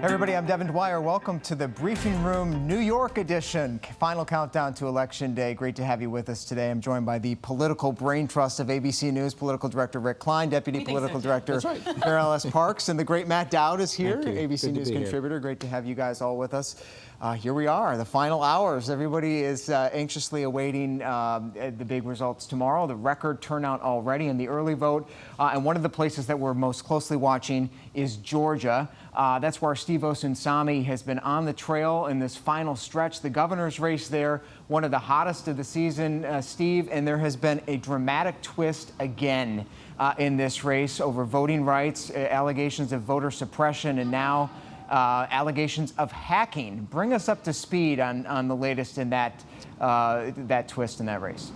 Everybody, I'm Devin Dwyer. Welcome to the Briefing Room New York edition. Final countdown to Election Day. Great to have you with us today. I'm joined by the political brain trust of ABC News, political director Rick Klein, deputy political director Carol S. Parks, and the great Matt Dowd is here, ABC News contributor. Great to have you guys all with us. Here we are, the final hours. Everybody is anxiously awaiting the big results tomorrow. The record turnout already in the early vote. And one of the places that we're most closely watching is Georgia. That's where Steve Osunsami has been on the trail in this final stretch. The governor's race there, one of the hottest of the season, Steve, and there has been a dramatic twist again in this race over voting rights, allegations of voter suppression, and now allegations of hacking. Bring us up to speed on the latest in that twist in that race.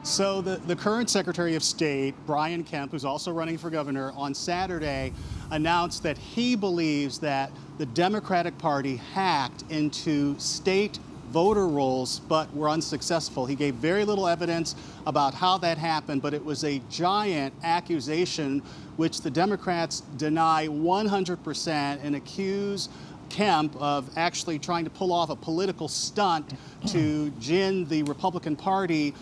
So the current Secretary of State, Brian Kemp, who's also running for governor, on Saturday announced that he believes that the Democratic Party hacked into state voter rolls but were unsuccessful. He gave very little evidence about how that happened, but it was a giant accusation which the Democrats deny 100% and accuse Kemp of actually trying to pull off a political stunt to gin the Republican Party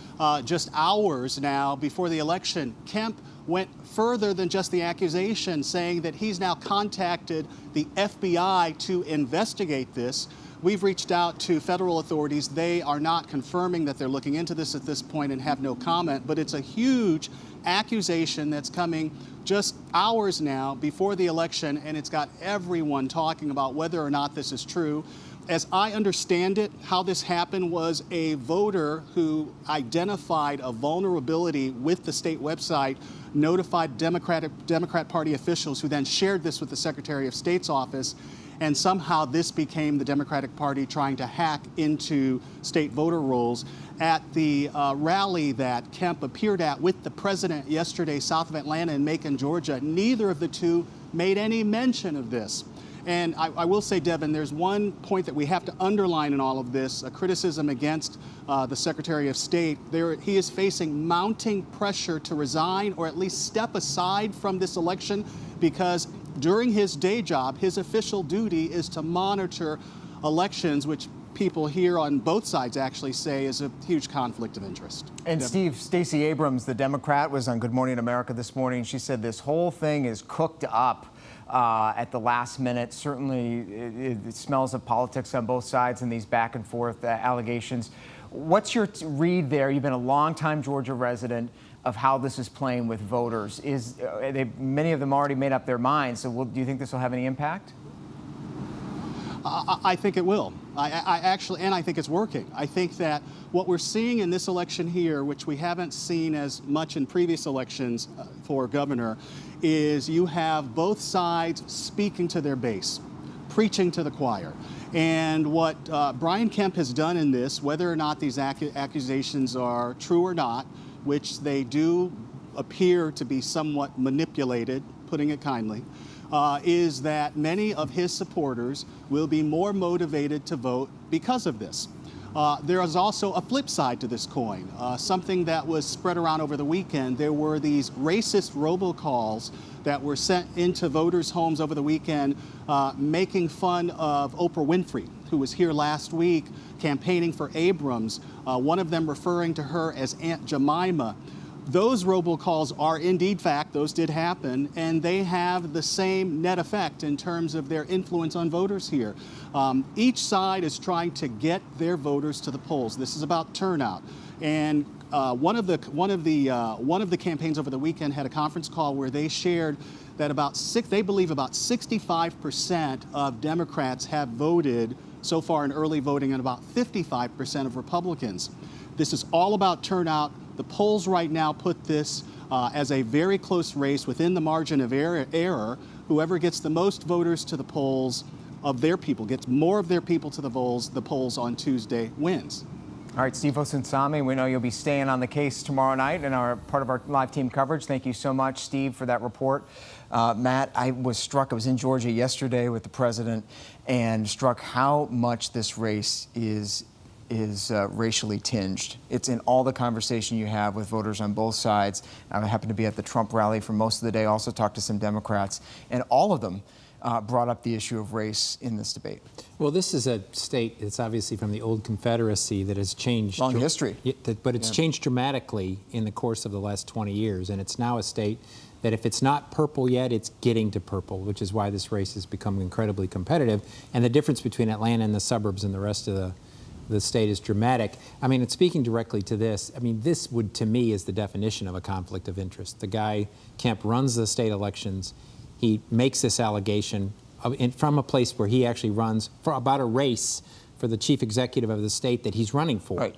just hours now before the election. Kemp went further than just the accusation, saying that he's now contacted the FBI to investigate this. We've reached out to federal authorities. They are not confirming that they're looking into this at this point and have no comment, but it's a huge accusation that's coming just hours now before the election, and it's got everyone talking about whether or not this is true. As I understand it, how this happened was a voter who identified a vulnerability with the state website, notified Democrat Party officials who then shared this with the Secretary of State's office, and somehow this became the Democratic Party trying to hack into state voter rolls. At the rally that Kemp appeared at with the president yesterday south of Atlanta in Macon, Georgia, neither of the two made any mention of this. And I will say, Devin, there's one point that we have to underline in all of this, a criticism against the Secretary of State. He is facing mounting pressure to resign or at least step aside from this election because during his day job, his official duty is to monitor elections, which people here on both sides actually say is a huge conflict of interest. And Steve, Stacey Abrams, the Democrat, was on Good Morning America this morning. She said this whole thing is cooked up at the last minute. Certainly, it smells of politics on both sides and these back and forth allegations. What's your read there? You've been a longtime Georgia resident of how this is playing with voters. Many of them already made up their minds. So do you think this will have any impact? I think it will. I think it's working. I think that what we're seeing in this election here, which we haven't seen as much in previous elections for governor, is you have both sides speaking to their base, preaching to the choir. And what Brian Kemp has done in this, whether or not these accusations are true or not, which they do appear to be somewhat manipulated, putting it kindly, is that many of his supporters will be more motivated to vote because of this. There is also a flip side to this coin, something that was spread around over the weekend. There were these racist robocalls that were sent into voters' homes over the weekend, making fun of Oprah Winfrey, who was here last week campaigning for Abrams, one of them referring to her as Aunt Jemima. Those robocalls are indeed fact, those did happen, and they have the same net effect in terms of their influence on voters here. Each side is trying to get their voters to the polls. This is about turnout. And one of the campaigns over the weekend had a conference call where they shared that they believe about 65% of Democrats have voted so far in early voting and about 55% of Republicans. This is all about turnout. The polls right now put this as a very close race within the margin of error. Whoever gets the most voters to the polls of their people, gets more of their people to the polls on Tuesday, wins. All right, Steve Osunsami, we know you'll be staying on the case tomorrow night and are part of our live team coverage. Thank you so much, Steve, for that report. Matt, I was in Georgia yesterday with the president and struck how much this race is racially tinged. It's in all the conversation you have with voters on both sides. I happened to be at the Trump rally for most of the day, also talked to some Democrats, and all of them brought up the issue of race in this debate. Well, this is a state that's obviously from the old Confederacy that has changed. Long history. But it's changed dramatically in the course of the last 20 years. And it's now a state that if it's not purple yet, it's getting to purple, which is why this race has become incredibly competitive. And the difference between Atlanta and the suburbs and the rest of the state is dramatic. I mean, and speaking directly to this, I mean, this would, to me, is the definition of a conflict of interest. The guy, Kemp, runs the state elections. He makes this allegation from a place where he actually runs for about a race for the chief executive of the state that he's running for. Right.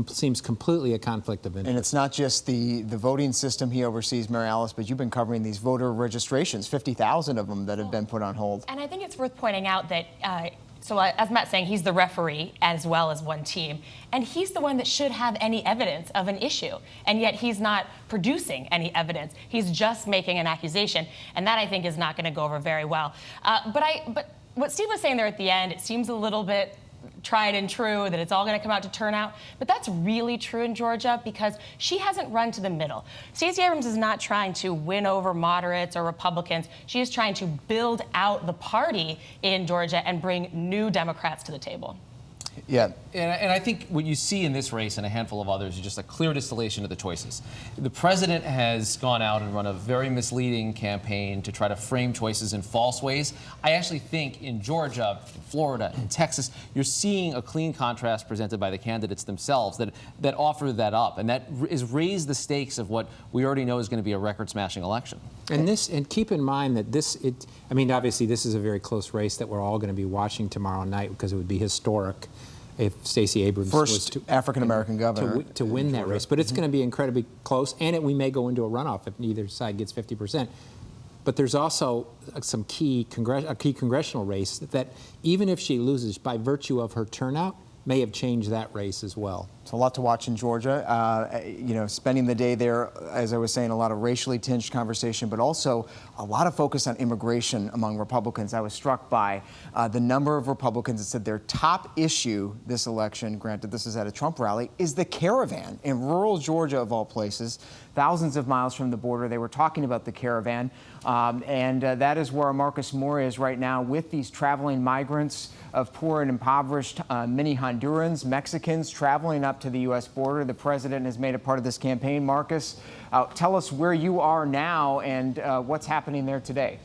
Seems completely a conflict of interest. And it's not just the voting system he oversees, Mary Alice, but you've been covering these voter registrations, 50,000 of them that have been put on hold. And I think it's worth pointing out that, as Matt's saying, he's the referee as well as one team, and he's the one that should have any evidence of an issue, and yet he's not producing any evidence. He's just making an accusation, and that, I think, is not going to go over very well. But what Steve was saying there at the end, it seems a little bit tried and true, that it's all going to come out to turnout. But that's really true in Georgia because she hasn't run to the middle. Stacey Abrams is not trying to win over moderates or Republicans. She is trying to build out the party in Georgia and bring new Democrats to the table. Yeah. And I think what you see in this race and a handful of others is just a clear distillation of the choices. The president has gone out and run a very misleading campaign to try to frame choices in false ways. I actually think in Georgia, Florida, and Texas, you're seeing a clean contrast presented by the candidates themselves that offer that up. And that is raised the stakes of what we already know is going to be a record-smashing election. And keep in mind that I mean, obviously this is a very close race that we're all going to be watching tomorrow night because it would be historic if Stacey Abrams First African-American governor to win that race. But it's going to be incredibly close, and we may go into a runoff if neither side gets 50%. But there's also some key congressional race that even if she loses, by virtue of her turnout, may have changed that race as well. It's a lot to watch in Georgia. You know, spending the day there, as I was saying, a lot of racially tinged conversation, but also a lot of focus on immigration among Republicans. I was struck by the number of Republicans that said their top issue this election, granted this is at a Trump rally, is the caravan in rural Georgia, of all places, thousands of miles from the border. They were talking about the caravan, and that is where Marcus Moore is right now with these traveling migrants of poor and impoverished many Hondurans, Mexicans traveling up to the U.S. border. The president has made a part of this campaign. Marcus, tell us where you are now and what's happening there today.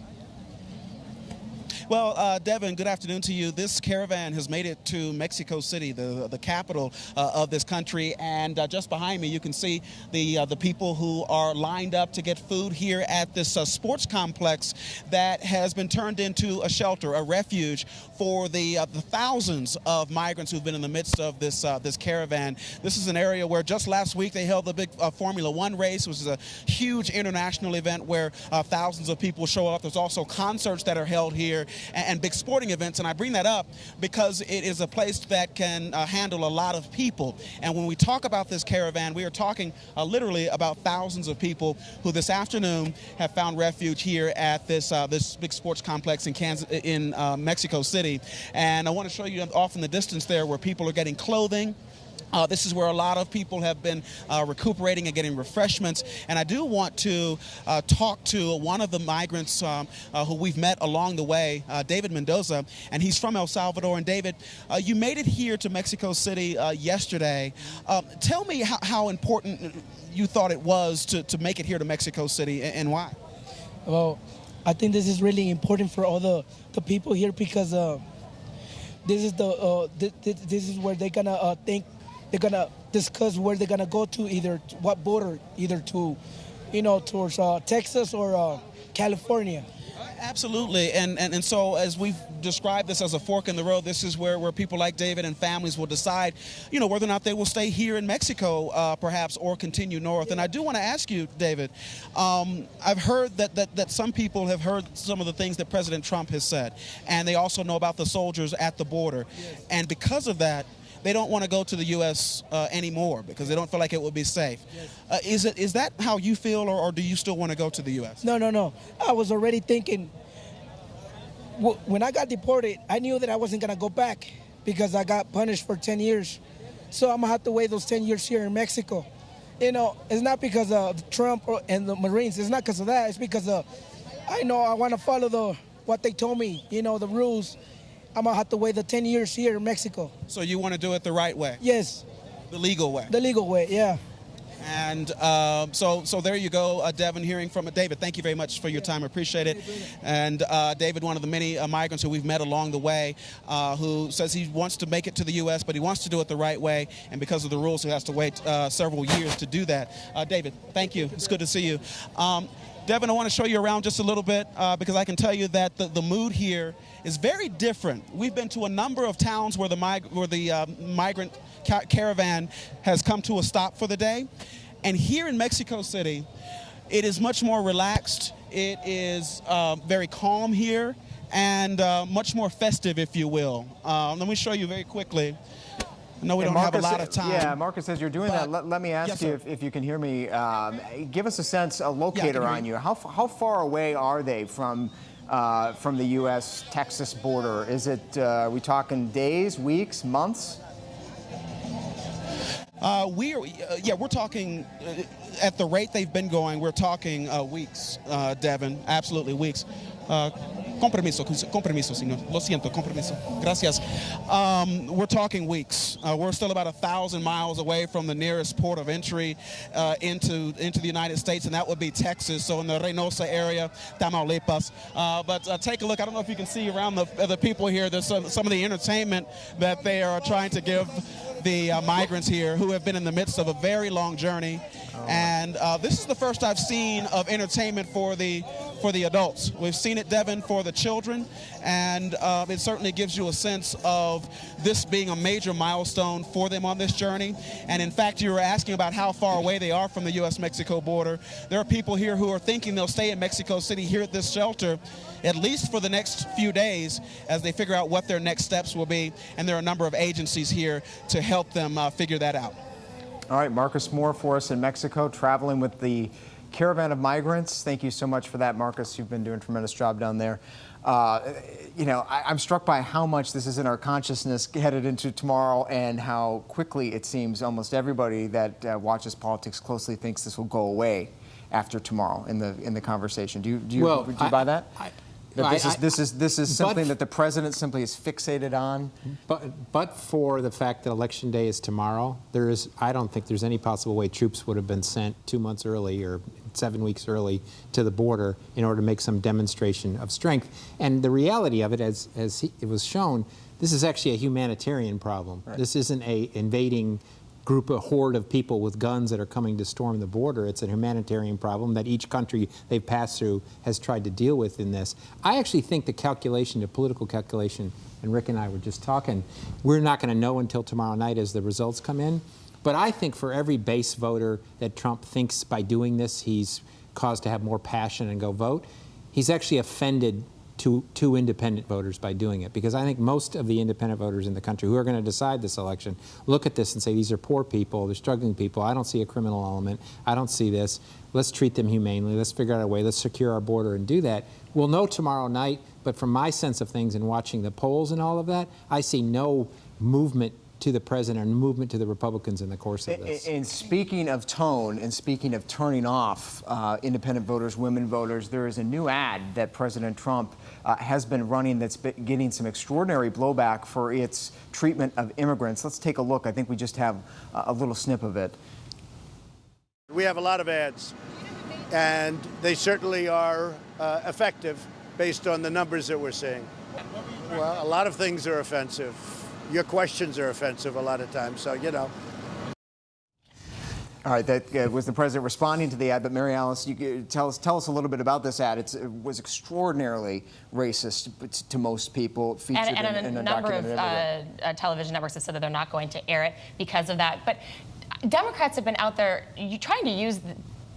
Well, Devin, good afternoon to you. This caravan has made it to Mexico City, the capital of this country, and just behind me you can see the people who are lined up to get food here at this sports complex that has been turned into a shelter, a refuge for the thousands of migrants who've been in the midst of this caravan. This is an area where just last week they held the big Formula One race, which is a huge international event where thousands of people show up. There's also concerts that are held here and big sporting events, and I bring that up because it is a place that can handle a lot of people. And when we talk about this caravan, we are talking literally about thousands of people who this afternoon have found refuge here at this big sports complex in Mexico City. And I want to show you off in the distance there where people are getting clothing. This is where a lot of people have been recuperating and getting refreshments. And I do want to talk to one of the migrants who we've met along the way, David Mendoza, and he's from El Salvador. And David, you made it here to Mexico City yesterday. Tell me how important you thought it was to make it here to Mexico City and why. Well, I think this is really important for all the people here because this is where they're gonna they're gonna discuss where they're gonna go to, either what border, either to, towards Texas or California. Absolutely, and so as we've described this as a fork in the road, this is where people like David and families will decide, whether or not they will stay here in Mexico, perhaps, or continue north. And I do want to ask you, David, I've heard that some people have heard some of the things that President Trump has said, and they also know about the soldiers at the border, yes. And because of that, they don't want to go to the U.S. Anymore because they don't feel like it would be safe. Yes. Is that how you feel, or do you still want to go to the U.S.? No. I was already thinking, when I got deported, I knew that I wasn't going to go back because I got punished for 10 years. So I'm going to have to wait those 10 years here in Mexico. It's not because of Trump and the Marines. It's not because of that. It's because I know I want to follow what they told me, you know, the rules, I'm gonna have to wait the 10 years here in Mexico. So you want to do it the right way? Yes, The legal way? the legal way, yeah. And so there you go, Devin, hearing from David. Thank you very much for your time. I appreciate it. And David, one of the many migrants who we've met along the way, who says he wants to make it to the U.S., but he wants to do it the right way. And because of the rules, he has to wait several years to do that. David, thank you. It's good to see you. Devin, I want to show you around just a little bit because I can tell you that the mood here is very different. We've been to a number of towns where the migrant caravan has come to a stop for the day. And here in Mexico City, it is much more relaxed. It is very calm here and much more festive, if you will. Let me show you very quickly. I know we don't have a lot of time. Yeah, Marcus, as you're doing that, let me ask you if you can hear me. Give us a sense, a locator on you. How far away are they from the U.S.-Texas border? Is it, are we talking days, weeks, months? We're talking, at the rate they've been going, we're talking weeks, Devin, absolutely weeks. Compromiso, señor. Lo siento, compromiso. Gracias. We're talking weeks. We're still about 1,000 miles away from the nearest port of entry into the United States, and that would be Texas, so in the Reynosa area, Tamaulipas. But take a look. I don't know if you can see around the people here. There's some of the entertainment that they are trying to give the migrants here who have been in the midst of a very long journey. And this is the first I've seen of entertainment for the adults. We've seen it, Devin, for the children, and it certainly gives you a sense of this being a major milestone for them on this journey. And in fact, you were asking about how far away they are from the U.S.-Mexico border. There are people here who are thinking they'll stay in Mexico City here at this shelter at least for the next few days as they figure out what their next steps will be. And there are a number of agencies here to help them figure that out. All right, Marcus Moore for us in Mexico, traveling with the caravan of migrants. Thank you so much for that, Marcus. You've been doing a tremendous job down there. You know, I'm struck by how much this is in our consciousness headed into tomorrow and how quickly it seems almost everybody that watches politics closely thinks this will go away after tomorrow in the conversation. Do you buy that? This is something that the president simply is fixated on. But for the fact that Election Day is tomorrow, I don't think there's any possible way troops would have been sent 2 months early or 7 weeks early to the border in order to make some demonstration of strength. And the reality of it, as it was shown, this is actually a humanitarian problem. Right. This isn't a invading a horde of people with guns that are coming to storm the border. It's a humanitarian problem that each country they've passed through has tried to deal with in this. I actually think the political calculation, and Rick and I were just talking, we're not going to know until tomorrow night as the results come in. But I think for every base voter that Trump thinks by doing this he's caused to have more passion and go vote, he's actually offended two independent voters by doing it, because I think most of the independent voters in the country who are going to decide this election look at this and say, these are poor people, they're struggling people, I don't see a criminal element, I don't see this, let's treat them humanely, let's figure out a way, let's secure our border and do that. We'll know tomorrow night, but from my sense of things and watching the polls and all of that, I see no movement to the president and movement to the Republicans in the course of this. And speaking of tone and speaking of turning off independent voters, women voters, there is a new ad that President Trump has been running that's been getting some extraordinary blowback for its treatment of immigrants. Let's take a look. I think we just have a little snip of it. We have a lot of ads, and they certainly are effective based on the numbers that we're seeing. Well, a lot of things are offensive. Your questions are offensive a lot of times, so, you know. All right, that was the president responding to the ad, but Mary Alice, you could tell us a little bit about this ad. It was extraordinarily racist to most people, featured in a number documentary. of television networks have said that they're not going to air it because of that. But Democrats have been out there trying to use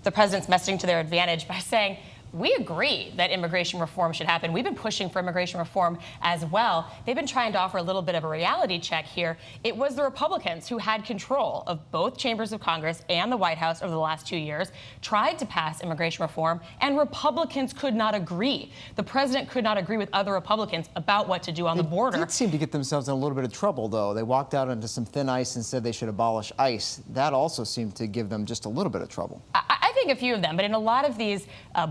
the president's messaging to their advantage by saying, we agree that immigration reform should happen. We've been pushing for immigration reform as well. They've been trying to offer a little bit of a reality check here. It was the Republicans who had control of both chambers of Congress and the White House over the last 2 years, tried to pass immigration reform, and Republicans could not agree. The president could not agree with other Republicans about what to do on the border. They did seem to get themselves in a little bit of trouble, though. They walked out onto some thin ice and said they should abolish ICE. That also seemed to give them just a little bit of trouble. I think naming a few of them, but in a lot of these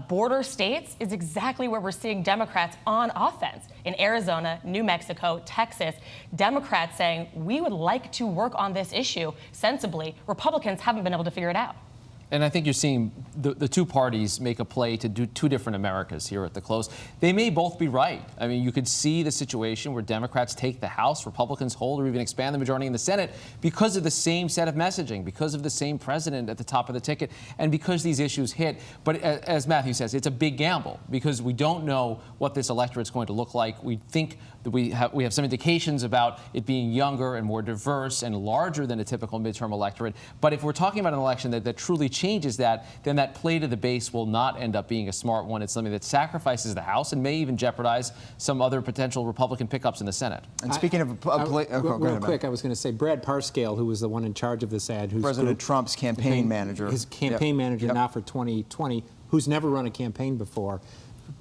border states is exactly where we're seeing Democrats on offense. In Arizona, New Mexico, Texas, Democrats saying we would like to work on this issue sensibly. Republicans haven't been able to figure it out. And I think you're seeing the two parties make a play to do two different Americas here at the close. They may both be right. I mean, you could see the situation where Democrats take the House, Republicans hold or even expand the majority in the Senate because of the same set of messaging, because of the same president at the top of the ticket, and because these issues hit. But as Matthew says, it's a big gamble because we don't know what this electorate's going to look like. We think that we have some indications about it being younger and more diverse and larger than a typical midterm electorate. But if we're talking about an election that truly changes that, then that play to the base will not end up being a smart one. It's something that sacrifices the House and may even jeopardize some other potential Republican pickups in the Senate. And speaking of real quick, I was going to say Brad Parscale, who was the one in charge of this ad, who's President Trump's campaign manager, his campaign manager now for 2020, who's never run a campaign before,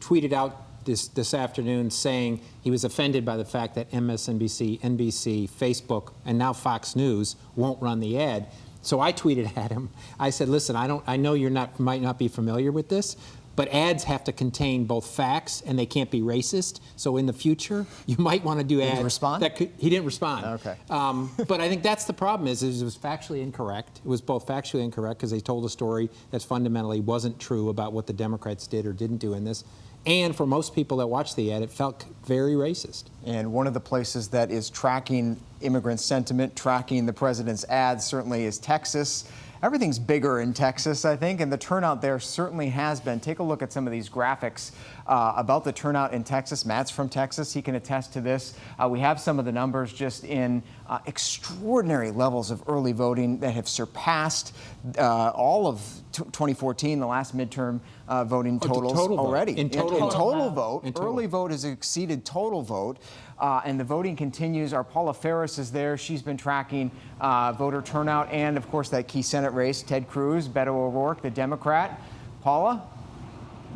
tweeted out this afternoon saying he was offended by the fact that MSNBC, NBC, Facebook, and now Fox News won't run the ad. So I tweeted at him. I said, "Listen, I know you might not be familiar with this, but ads have to contain both facts and they can't be racist. So in the future, you might want to do ads." Did he respond? He didn't respond. Okay. But I think that's the problem. Is it was factually incorrect. It was both factually incorrect because they told a story that fundamentally wasn't true about what the Democrats did or didn't do in this. And for most people that watched the ad, it felt very racist. And one of the places that is tracking immigrant sentiment, tracking the president's ads, certainly is Texas. Everything's bigger in Texas, I think, and the turnout there certainly has been. Take a look at some of these graphics about the turnout in Texas. Matt's from Texas. He can attest to this. We have some of the numbers just in extraordinary levels of early voting that have surpassed all of 2014, the last midterm voting totals already. In total vote. Early vote has exceeded total vote. And the voting continues. Our Paula Ferris is there. She's been tracking voter turnout and, of course, that key Senate race, Ted Cruz, Beto O'Rourke, the Democrat. Paula,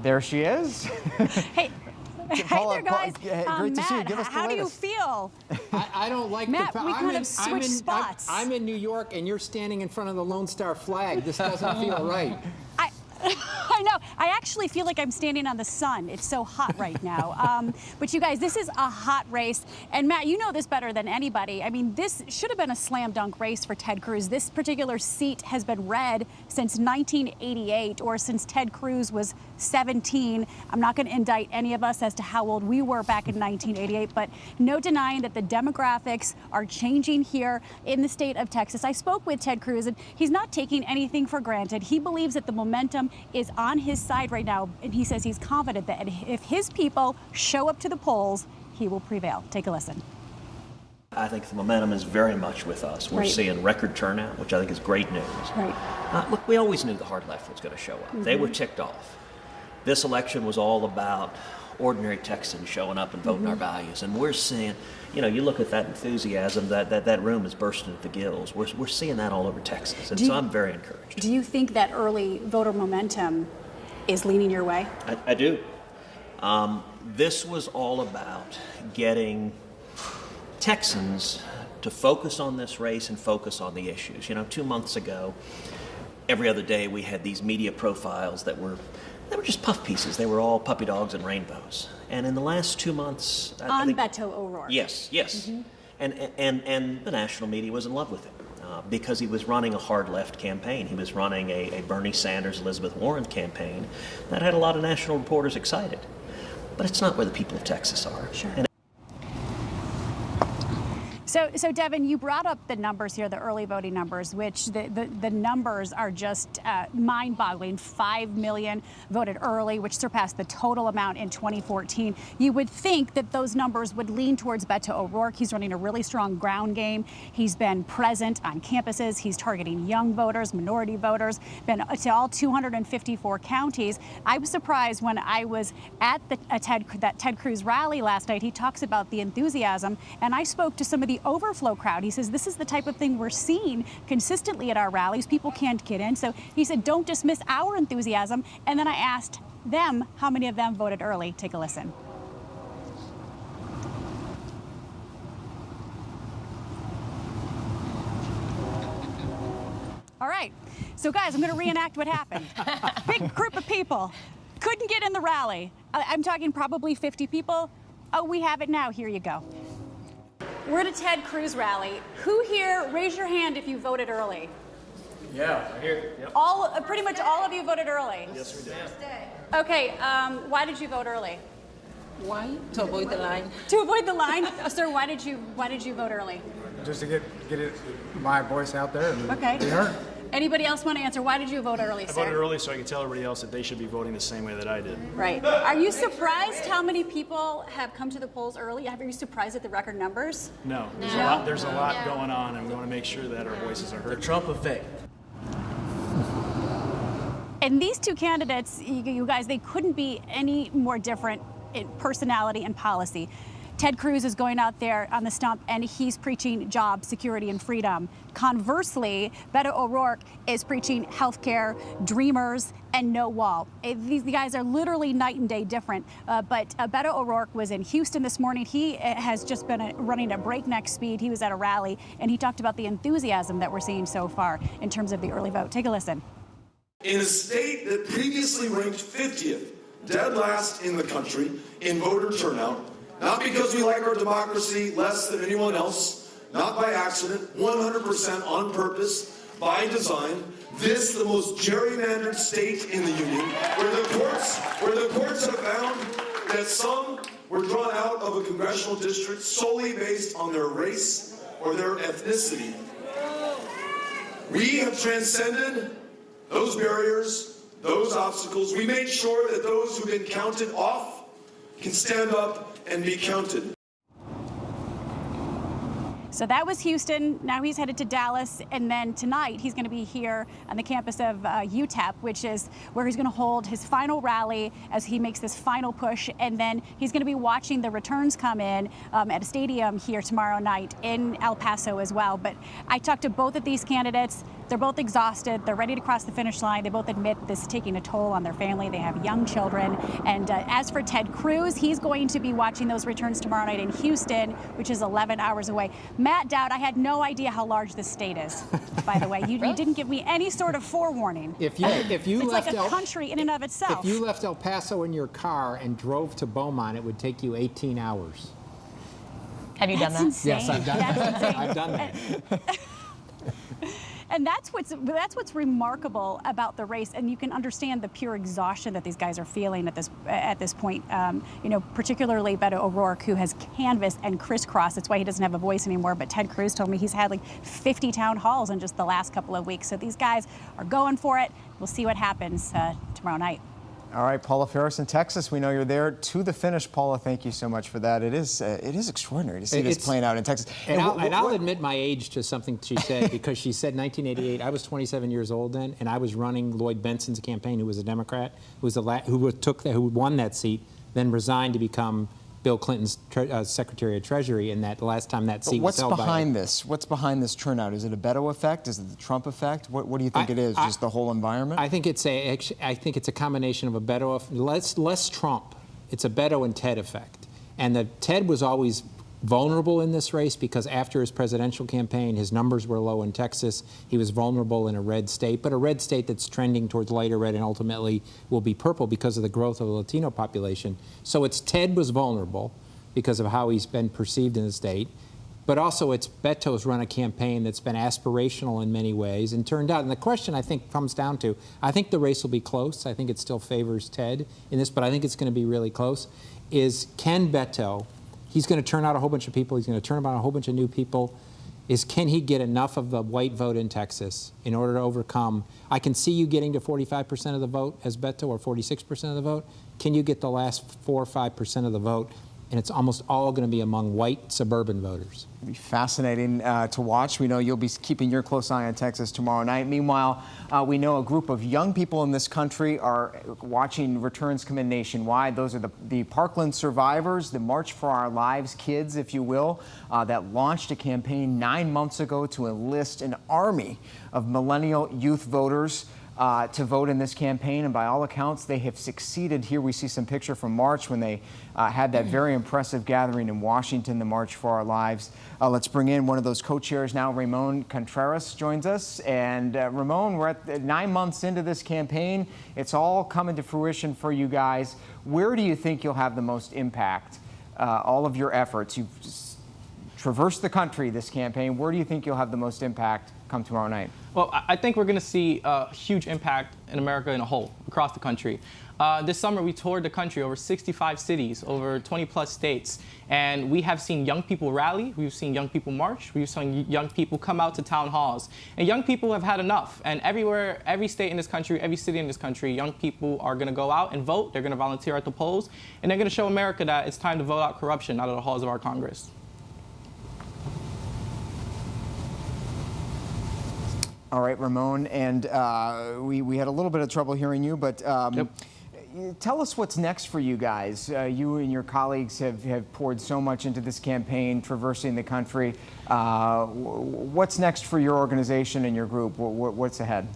there she is. Hey. Paula, hey there, guys. Great to see you. Give us the how do you latest. feel? I don't like Matt, the we kind of switched spots. I'm in New York, and you're standing in front of the Lone Star flag. This doesn't feel right. I know. I actually feel like I'm standing on the sun. It's so hot right now. But you guys, this is a hot race. And Matt, you know this better than anybody. I mean, this should have been a slam dunk race for Ted Cruz. This particular seat has been red since 1988 or since Ted Cruz was 17. I'm not going to indict any of us as to how old we were back in 1988, but no denying that the demographics are changing here in the state of Texas. I spoke with Ted Cruz, and he's not taking anything for granted. He believes that the momentum is on his side right now, and he says he's confident that if his people show up to the polls, he will prevail. Take a listen. I think the momentum is very much with us. We're seeing record turnout, which I think is great news. Right. Look, we always knew the hard left was going to show up. They were ticked off. This election was all about ordinary Texans showing up and voting our values. And we're seeing, you know, you look at that enthusiasm, that room is bursting at the gills. We're seeing that all over Texas. And so I'm very encouraged. Do you think that early voter momentum is leaning your way? I do. This was all about getting Texans to focus on this race and focus on the issues. You know, 2 months ago, every other day we had these media profiles that were just puff pieces. They were all puppy dogs and rainbows. And in the last 2 months, I think, Beto O'Rourke. Yes. And the national media was in love with him because he was running a hard left campaign. He was running a Bernie Sanders, Elizabeth Warren campaign that had a lot of national reporters excited. But it's not where the people of Texas are. Sure. And So Devin, you brought up the numbers here, the early voting numbers, which the numbers are just mind-boggling. 5 million voted early, which surpassed the total amount in 2014. You would think that those numbers would lean towards Beto O'Rourke. He's running a really strong ground game. He's been present on campuses. He's targeting young voters, minority voters, been to all 254 counties. I was surprised when I was at that Ted Cruz rally last night. He talks about the enthusiasm, and I spoke to some of the overflow crowd. He says this is the type of thing we're seeing consistently at our rallies. People can't get in. So he said, don't dismiss our enthusiasm. And then I asked them how many of them voted early. Take a listen. All right. So, guys, I'm going to reenact what happened. Big group of people couldn't get in the rally. I'm talking probably 50 people. Oh, we have it now. Here you go. We're at a Ted Cruz rally. Who here, raise your hand if you voted early? Yeah, I hear. Yep. Pretty much all of you voted early. Yes, we did. Okay, why did you vote early? Why? To avoid the line. To avoid the line? Sir, why did you vote early? Just to get my voice out there and Okay. be heard. Anybody else want to answer? Why did you vote early, sir? I voted early so I could tell everybody else that they should be voting the same way that I did. Right. Are you surprised how many people have come to the polls early? Are you surprised at the record numbers? No, there's a lot going on, and we want to make sure that our voices are heard. The Trump effect. And these two candidates, you guys, they couldn't be any more different in personality and policy. Ted Cruz is going out there on the stump and he's preaching job security and freedom. Conversely, Beto O'Rourke is preaching healthcare, dreamers, and no wall. These guys are literally night and day different. But Beto O'Rourke was in Houston this morning. He has just been running at breakneck speed. He was at a rally and he talked about the enthusiasm that we're seeing so far in terms of the early vote. Take a listen. In a state that previously ranked 50th, dead last in the country in voter turnout, not because we like our democracy less than anyone else, not by accident, 100% on purpose, by design, this, the most gerrymandered state in the union, where the courts have found that some were drawn out of a congressional district solely based on their race or their ethnicity. We have transcended those barriers, those obstacles. We made sure that those who've been counted off can stand up and be counted. So that was Houston. Now he's headed to Dallas. And then tonight he's going to be here on the campus of UTEP, which is where he's going to hold his final rally as he makes this final push. And then he's going to be watching the returns come in at a stadium here tomorrow night in El Paso as well. But I talked to both of these candidates. They're both exhausted. They're ready to cross the finish line. They both admit this is taking a toll on their family. They have young children. And as for Ted Cruz, he's going to be watching those returns tomorrow night in Houston, which is 11 hours away. Matt Dowd, I had no idea how large this state is, by the way. You didn't give me any sort of forewarning. If you it's left like a country in and of itself. If you left El Paso in your car and drove to Beaumont, it would take you 18 hours. Have you done that? Insane. Yes, I've done that. Insane. I've done that. And that's what's remarkable about the race, and you can understand the pure exhaustion that these guys are feeling at this point. Particularly Beto O'Rourke, who has canvassed and crisscrossed. That's why he doesn't have a voice anymore. But Ted Cruz told me he's had like 50 town halls in just the last couple of weeks. So these guys are going for it. We'll see what happens tomorrow night. All right, Paula Ferris in Texas. We know you're there to the finish. Paula, thank you so much for that. It is extraordinary to see this playing out in Texas. And I'll admit my age to something she said, because she said 1988. I was 27 years old then, and I was running Lloyd Benson's campaign, who was a Democrat, who won that seat, then resigned to become Bill Clinton's Secretary of Treasury, and that last time that seat was held by... What's behind this? What's behind this turnout? Is it a Beto effect? Is it the Trump effect? What do you think it is? Just the whole environment? I think it's a combination of a Beto, less Trump. It's a Beto and Ted effect. And Ted was always vulnerable in this race because after his presidential campaign, his numbers were low in Texas. He was vulnerable in a red state, but a red state that's trending towards lighter red and ultimately will be purple because of the growth of the Latino population. So Ted was vulnerable because of how he's been perceived in the state, but also it's Beto's run a campaign that's been aspirational in many ways and turned out. And the question I think comes down to, I think the race will be close. I think it still favors Ted in this, but I think it's going to be really close, is can Beto, he's going to turn out a whole bunch of people. He's going to turn out a whole bunch of new people. Can he get enough of the white vote in Texas in order to overcome? I can see you getting to 45% of the vote as Beto, or 46% of the vote. Can you get the last 4 or 5% of the vote? And it's almost all going to be among white suburban voters. It'll be fascinating to watch. We know you'll be keeping your close eye on Texas tomorrow night. Meanwhile, we know a group of young people in this country are watching returns come in nationwide. Those are the Parkland survivors, the March for Our Lives kids, if you will, that launched a campaign 9 months ago to enlist an army of millennial youth voters. to vote in this campaign, and by all accounts, they have succeeded. Here we see some picture from March when they had that very impressive gathering in Washington, the March for Our Lives. Let's bring in one of those co-chairs now. Ramon Contreras joins us. And Ramon, we're at 9 months into this campaign. It's all coming to fruition for you guys. Where do you think you'll have the most impact? All of your efforts. You've traversed the country this campaign. Where do you think you'll have the most impact come tomorrow night? Well, I think we're going to see a huge impact in America in a whole, across the country. This summer, we toured the country, over 65 cities, over 20-plus states, and we have seen young people rally, we've seen young people march, we've seen young people come out to town halls, and young people have had enough. And everywhere, every state in this country, every city in this country, young people are going to go out and vote, they're going to volunteer at the polls, and they're going to show America that it's time to vote out corruption out of the halls of our Congress. All right, Ramon, and we had a little bit of trouble hearing you, but tell us what's next for you guys. You and your colleagues have poured so much into this campaign, traversing the country. What's next for your organization and your group? What's ahead?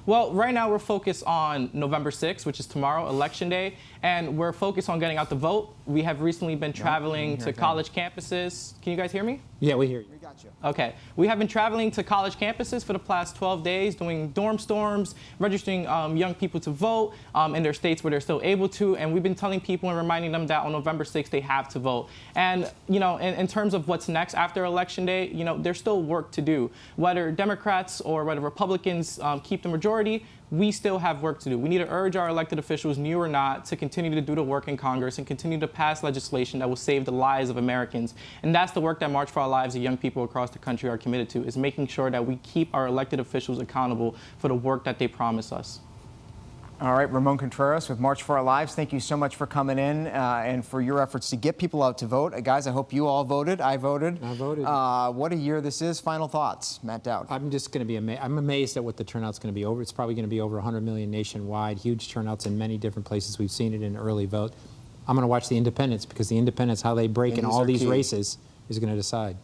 Well, right now we're focused on November 6th, which is tomorrow, Election Day, and we're focused on getting out the vote. We have recently been traveling to college campuses. Can you guys hear me? Yeah, we hear you. We got you. Okay. We have been traveling to college campuses for the past 12 days, doing dorm storms, registering young people to vote in their states where they're still able to, and we've been telling people and reminding them that on November 6th they have to vote. And, you know, in terms of what's next after Election Day, you know, there's still work to do. Whether Democrats or whether Republicans keep the majority, we still have work to do. We need to urge our elected officials, new or not, to continue to do the work in Congress and continue to pass legislation that will save the lives of Americans. And that's the work that March for Our Lives and young people across the country are committed to, is making sure that we keep our elected officials accountable for the work that they promise us. All right, Ramon Contreras with March for Our Lives, thank you so much for coming in and for your efforts to get people out to vote. Guys, I hope you all voted. I voted. I voted. What a year this is. Final thoughts, Matt Dowd. I'm just going to be amazed. I'm amazed at what the turnout's going to be over. It's probably going to be over 100 million nationwide, huge turnouts in many different places. We've seen it in early vote. I'm going to watch the independents because the independents, how they break in all these races, is going to decide.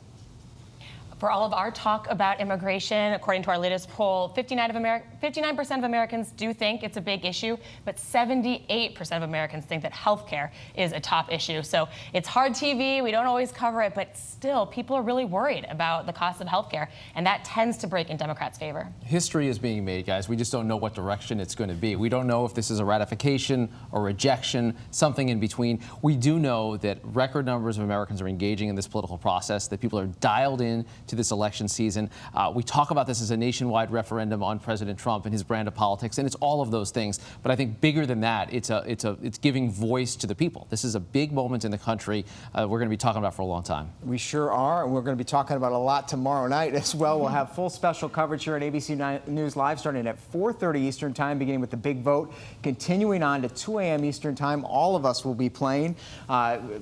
For all of our talk about immigration, according to our latest poll, 59% of Americans do think it's a big issue, but 78% of Americans think that health care is a top issue. So it's hard TV, we don't always cover it, but still people are really worried about the cost of health care, and that tends to break in Democrats' favor. History is being made, guys. We just don't know what direction it's going to be. We don't know if this is a ratification or rejection, something in between. We do know that record numbers of Americans are engaging in this political process, that people are dialed in to this election season. We talk about this as a nationwide referendum on President Trump and his brand of politics, and it's all of those things. But I think bigger than that, it's giving voice to the people. This is a big moment in the country we're going to be talking about for a long time. We sure are, and we're going to be talking about a lot tomorrow night as well. We'll have full special coverage here at ABC News Live starting at 4:30 Eastern Time, beginning with the big vote, continuing on to 2 a.m. Eastern Time. All of us will be playing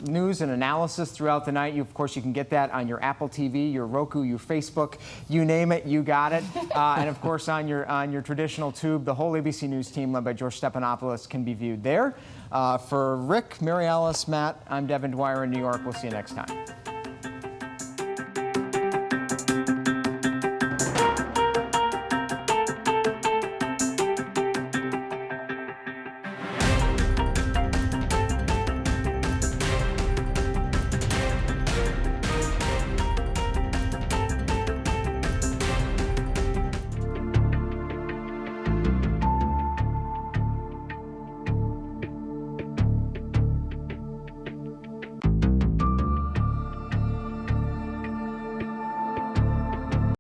news and analysis throughout the night. Of course, you can get that on your Apple TV, your Roku, your Facebook, you name it, you got it. And of course, on your traditional tube, the whole ABC News team led by George Stephanopoulos can be viewed there. For Rick, Mary Alice, Matt, I'm Devin Dwyer in New York. We'll see you next time.